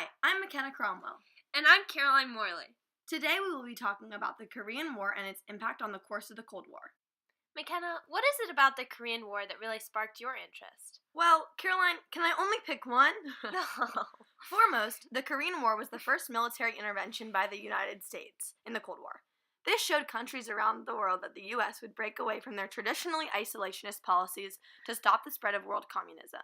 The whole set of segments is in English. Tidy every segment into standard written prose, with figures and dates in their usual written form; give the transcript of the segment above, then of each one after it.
Hi, I'm McKenna Cromwell. And I'm Caroline Morley. Today we will be talking about the Korean War and its impact on the course of the Cold War. McKenna, what is it about the Korean War that really sparked your interest? Well, Caroline, can I only pick one? No. Foremost, the Korean War was the first military intervention by the United States in the Cold War. This showed countries around the world that the U.S. would break away from their traditionally isolationist policies to stop the spread of world communism.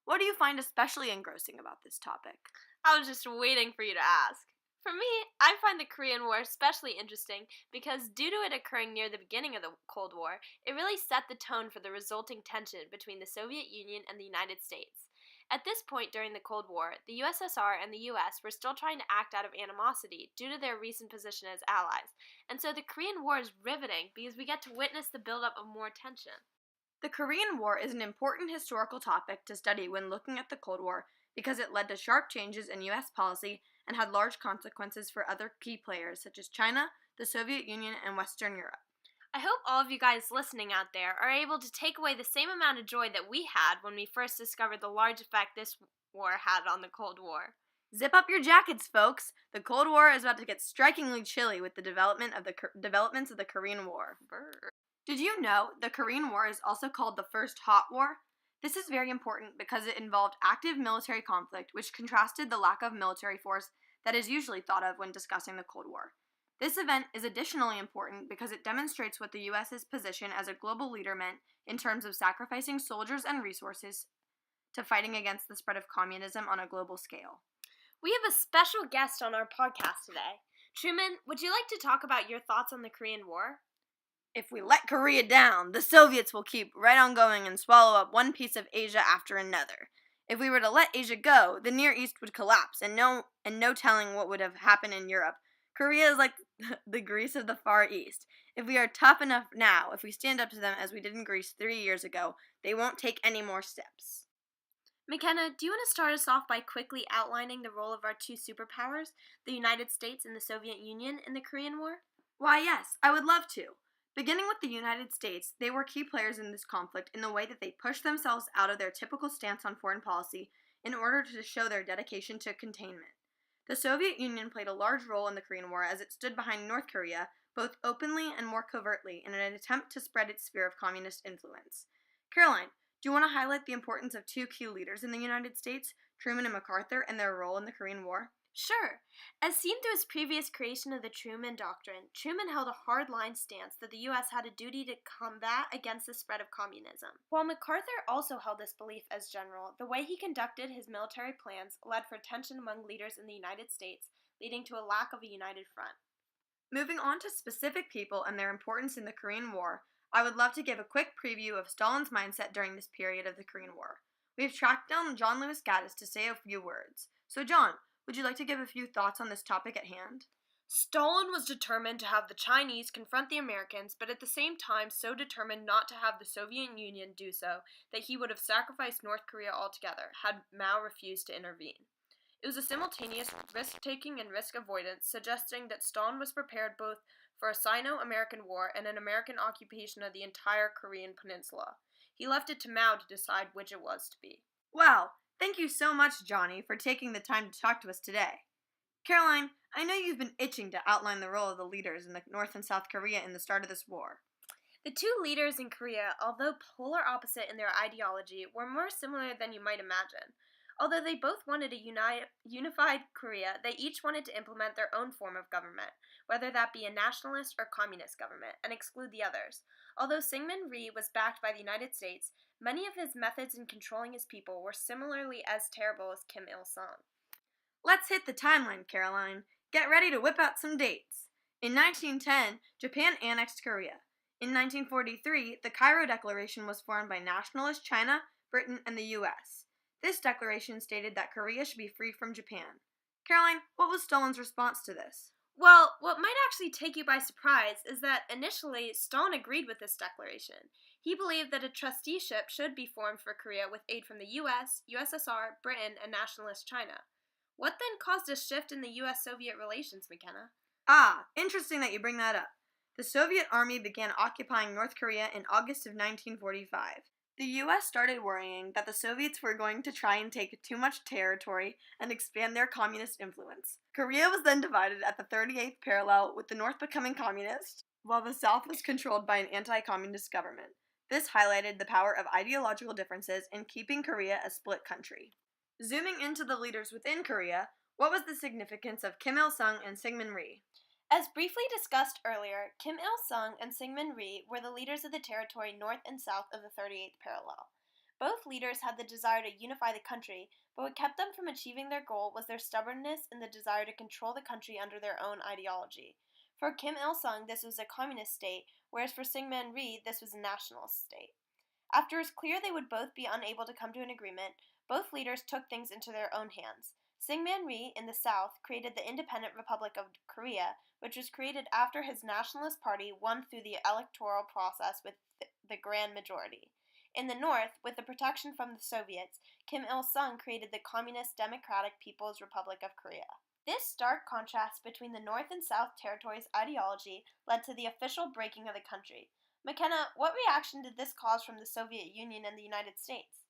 What do you find especially engrossing about this topic? I was just waiting for you to ask. For me, I find the Korean War especially interesting because due to it occurring near the beginning of the Cold War, it really set the tone for the resulting tension between the Soviet Union and the United States. At this point during the Cold War, the USSR and the US were still trying to act out of animosity due to their recent position as allies, and so the Korean War is riveting because we get to witness the buildup of more tension. The Korean War is an important historical topic to study when looking at the Cold War because it led to sharp changes in U.S. policy and had large consequences for other key players such as China, the Soviet Union, and Western Europe. I hope all of you guys listening out there are able to take away the same amount of joy that we had when we first discovered the large effect this war had on the Cold War. Zip up your jackets, folks! The Cold War is about to get strikingly chilly with the developments of the Korean War. Brr. Did you know the Korean War is also called the First Hot War? This is very important because it involved active military conflict, which contrasted the lack of military force that is usually thought of when discussing the Cold War. This event is additionally important because it demonstrates what the U.S.'s position as a global leader meant in terms of sacrificing soldiers and resources to fighting against the spread of communism on a global scale. We have a special guest on our podcast today. Truman, would you like to talk about your thoughts on the Korean War? If we let Korea down, the Soviets will keep right on going and swallow up one piece of Asia after another. If we were to let Asia go, the Near East would collapse, and no telling what would have happened in Europe. Korea is like the Greece of the Far East. If we are tough enough now, if we stand up to them as we did in Greece 3 years ago, they won't take any more steps. McKenna, do you want to start us off by quickly outlining the role of our two superpowers, the United States and the Soviet Union, in the Korean War? Why, yes, I would love to. Beginning with the United States, they were key players in this conflict in the way that they pushed themselves out of their typical stance on foreign policy in order to show their dedication to containment. The Soviet Union played a large role in the Korean War as it stood behind North Korea, both openly and more covertly, in an attempt to spread its sphere of communist influence. Caroline, do you want to highlight the importance of two key leaders in the United States, Truman and MacArthur, and their role in the Korean War? Sure. As seen through his previous creation of the Truman Doctrine, Truman held a hard-line stance that the U.S. had a duty to combat against the spread of communism. While MacArthur also held this belief as general, the way he conducted his military plans led for tension among leaders in the United States, leading to a lack of a united front. Moving on to specific people and their importance in the Korean War, I would love to give a quick preview of Stalin's mindset during this period of the Korean War. We've tracked down John Lewis Gaddis to say a few words. So John, would you like to give a few thoughts on this topic at hand? Stalin was determined to have the Chinese confront the Americans, but at the same time so determined not to have the Soviet Union do so that he would have sacrificed North Korea altogether had Mao refused to intervene. It was a simultaneous risk-taking and risk avoidance, suggesting that Stalin was prepared both for a Sino-American war and an American occupation of the entire Korean peninsula. He left it to Mao to decide which it was to be. Wow! Thank you so much, Johnny, for taking the time to talk to us today. Caroline, I know you've been itching to outline the role of the leaders in the North and South Korea in the start of this war. The two leaders in Korea, although polar opposite in their ideology, were more similar than you might imagine. Although they both wanted a unified Korea, they each wanted to implement their own form of government, whether that be a nationalist or communist government, and exclude the others. Although Syngman Rhee was backed by the United States, many of his methods in controlling his people were similarly as terrible as Kim Il-sung. Let's hit the timeline, Caroline. Get ready to whip out some dates. In 1910, Japan annexed Korea. In 1943, the Cairo Declaration was formed by nationalist China, Britain, and the U.S. This declaration stated that Korea should be free from Japan. Caroline, what was Stalin's response to this? Well, what might actually take you by surprise is that initially Stalin agreed with this declaration. He believed that a trusteeship should be formed for Korea with aid from the US, USSR, Britain, and nationalist China. What then caused a shift in the US-Soviet relations, McKenna? Ah, interesting that you bring that up. The Soviet army began occupying North Korea in August of 1945. The US started worrying that the Soviets were going to try and take too much territory and expand their communist influence. Korea was then divided at the 38th parallel, with the North becoming communist, while the South was controlled by an anti-communist government. This highlighted the power of ideological differences in keeping Korea a split country. Zooming into the leaders within Korea, what was the significance of Kim Il-sung and Syngman Rhee? As briefly discussed earlier, Kim Il-sung and Syngman Rhee were the leaders of the territory north and south of the 38th parallel. Both leaders had the desire to unify the country, but what kept them from achieving their goal was their stubbornness and the desire to control the country under their own ideology. For Kim Il-sung, this was a communist state, whereas for Syngman Rhee, this was a nationalist state. After it was clear they would both be unable to come to an agreement, both leaders took things into their own hands. Syngman Rhee, in the south, created the Independent Republic of Korea, which was created after his nationalist party won through the electoral process with the grand majority. In the north, with the protection from the Soviets, Kim Il-sung created the Communist Democratic People's Republic of Korea. This stark contrast between the North and South territories' ideology led to the official breaking of the country. McKenna, what reaction did this cause from the Soviet Union and the United States?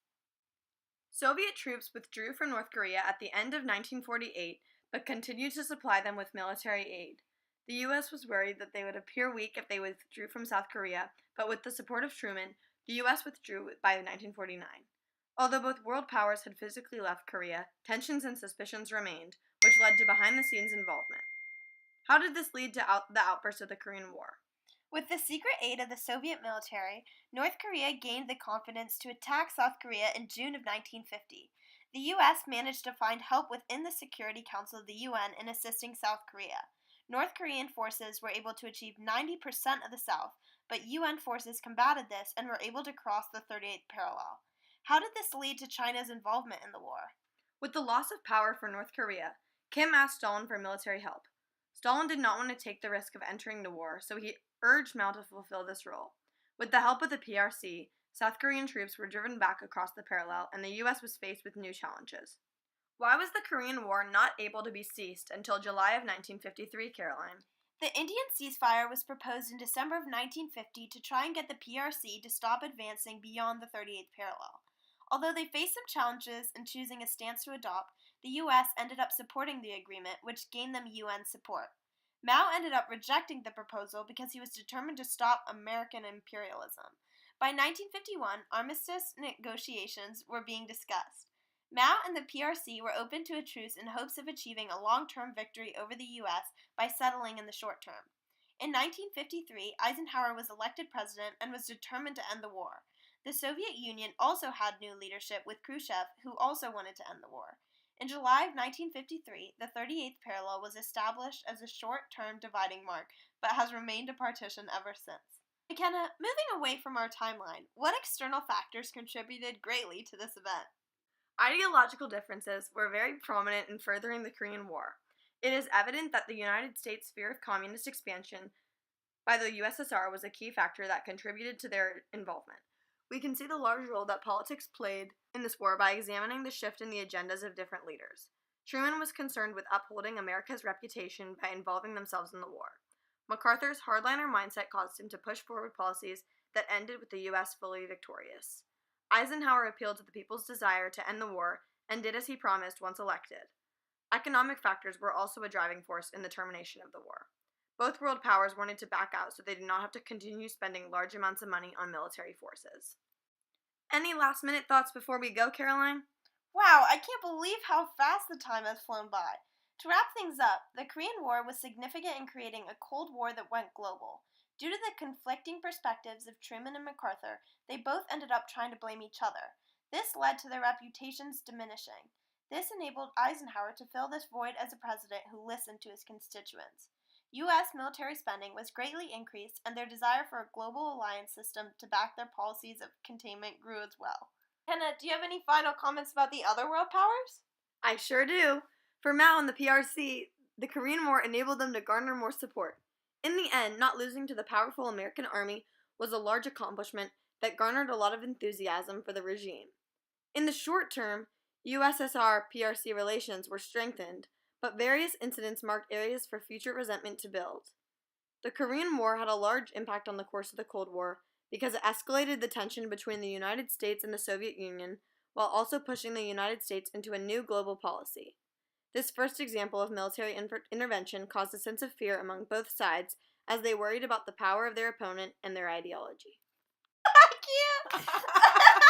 Soviet troops withdrew from North Korea at the end of 1948, but continued to supply them with military aid. The U.S. was worried that they would appear weak if they withdrew from South Korea, but with the support of Truman, the U.S. withdrew by 1949. Although both world powers had physically left Korea, tensions and suspicions remained, which led to behind-the-scenes involvement. How did this lead to the outburst of the Korean War? With the secret aid of the Soviet military, North Korea gained the confidence to attack South Korea in June of 1950. The U.S. managed to find help within the Security Council of the UN in assisting South Korea. North Korean forces were able to achieve 90% of the South, but UN forces combated this and were able to cross the 38th parallel. How did this lead to China's involvement in the war? With the loss of power for North Korea, Kim asked Stalin for military help. Stalin did not want to take the risk of entering the war, so he urged Mao to fulfill this role. With the help of the PRC, South Korean troops were driven back across the parallel, and the U.S. was faced with new challenges. Why was the Korean War not able to be ceased until July of 1953, Caroline? The Indian ceasefire was proposed in December of 1950 to try and get the PRC to stop advancing beyond the 38th parallel. Although they faced some challenges in choosing a stance to adopt, the U.S. ended up supporting the agreement, which gained them UN support. Mao ended up rejecting the proposal because he was determined to stop American imperialism. By 1951, armistice negotiations were being discussed. Mao and the PRC were open to a truce in hopes of achieving a long-term victory over the U.S. by settling in the short term. In 1953, Eisenhower was elected president and was determined to end the war. The Soviet Union also had new leadership with Khrushchev, who also wanted to end the war. In July of 1953, the 38th parallel was established as a short-term dividing mark, but has remained a partition ever since. McKenna, moving away from our timeline, what external factors contributed greatly to this event? Ideological differences were very prominent in furthering the Korean War. It is evident that the United States' fear of communist expansion by the USSR was a key factor that contributed to their involvement. We can see the large role that politics played in this war by examining the shift in the agendas of different leaders. Truman was concerned with upholding America's reputation by involving themselves in the war. MacArthur's hardliner mindset caused him to push forward policies that ended with the U.S. fully victorious. Eisenhower appealed to the people's desire to end the war and did as he promised once elected. Economic factors were also a driving force in the termination of the war. Both world powers wanted to back out so they did not have to continue spending large amounts of money on military forces. Any last-minute thoughts before we go, Caroline? Wow, I can't believe how fast the time has flown by. To wrap things up, the Korean War was significant in creating a Cold War that went global. Due to the conflicting perspectives of Truman and MacArthur, they both ended up trying to blame each other. This led to their reputations diminishing. This enabled Eisenhower to fill this void as a president who listened to his constituents. U.S. military spending was greatly increased, and their desire for a global alliance system to back their policies of containment grew as well. Hannah, do you have any final comments about the other world powers? I sure do. For Mao and the PRC, the Korean War enabled them to garner more support. In the end, not losing to the powerful American army was a large accomplishment that garnered a lot of enthusiasm for the regime. In the short term, USSR-PRC relations were strengthened, but various incidents marked areas for future resentment to build. The Korean War had a large impact on the course of the Cold War because it escalated the tension between the United States and the Soviet Union while also pushing the United States into a new global policy. This first example of military intervention caused a sense of fear among both sides as they worried about the power of their opponent and their ideology. I can't.